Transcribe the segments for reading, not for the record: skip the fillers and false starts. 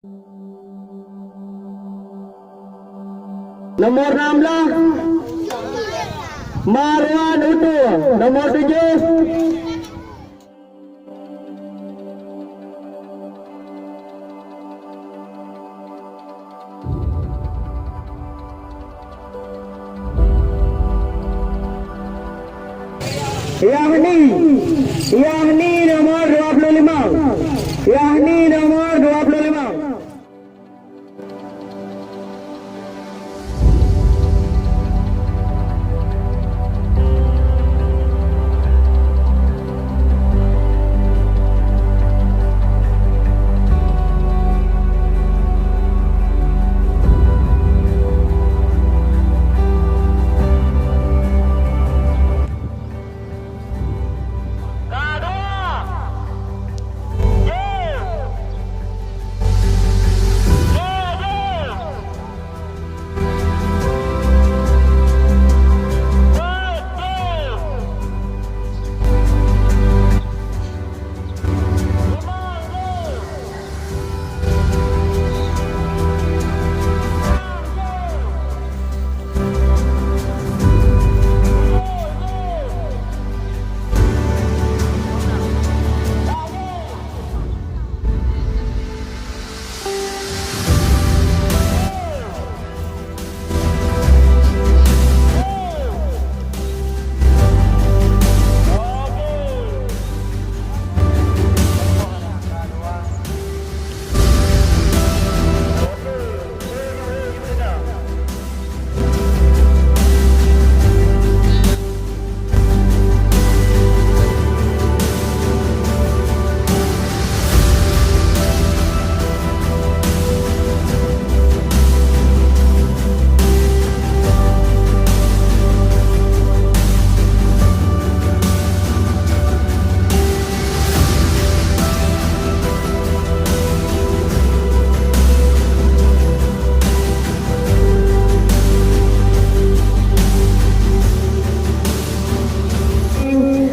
Nomor 16 Marwan Utu. Nomor 7 Yahni nomor 25. Yahni nomor 25.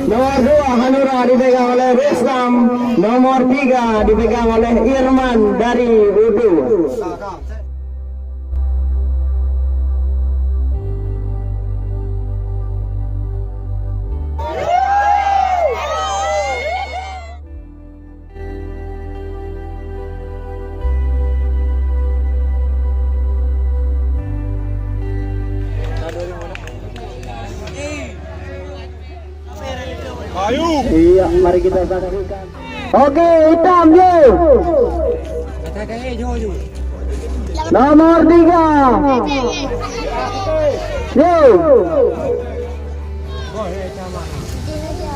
Nomor 2 Hanura dipegang oleh Rizam. Nomor 3 dipegang oleh Irman dari Udu. Iya, mari kita saksikan. Oke, hitam je. Nomor 3. Yo.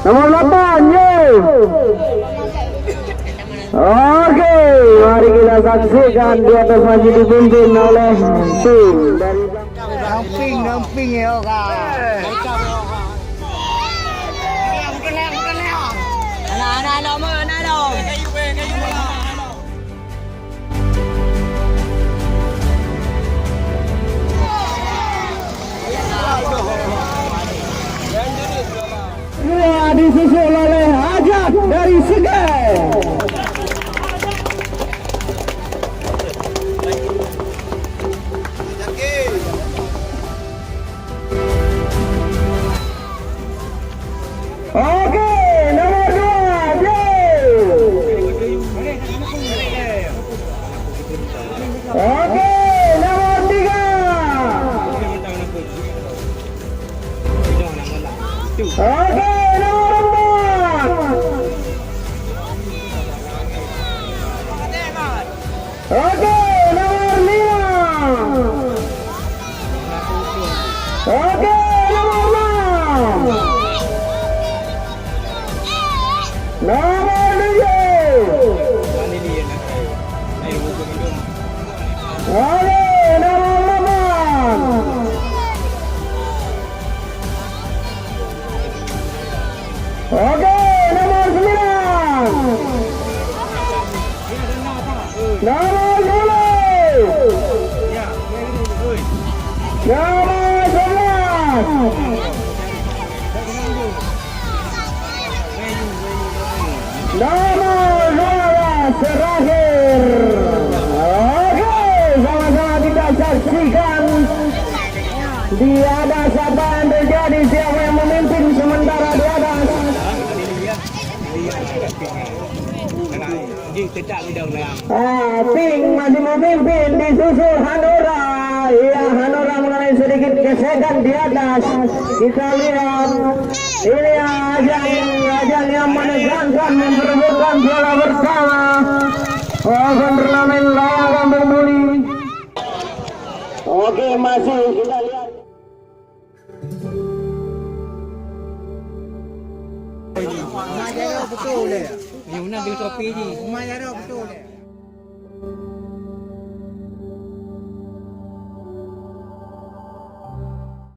Nomor 8, yo. Oke, mari kita saksikan di atas masih dipimpin oleh tim dari Damping ya, Kak. Anak-anak mana dong? Dua disusul oleh Ajat dari Segai. Oke, nomor 2, oke, nomor 3. Oke, nomor 4. Oke, nomor 5. Oke, nomor 6. Nomor 7. Oke, nomor 8. Oke, nomor 9. Nomor 10. Nomor 11. Nomor 12 terakhir. Di atas apa yang terjadi? Siapa yang memimpin sementara di atas? Pink masih memimpin, disusul Hanora. Iya, Hanora mengalami sedikit gesekan di atas. Kita lihat ini ajang yang menegangkan, memperebutkan bola bersama. Turnamen lawan berbuli. Oke, masih kita lihat. Betul le. Yang nak ambil topi ni. Rumah dia betul le.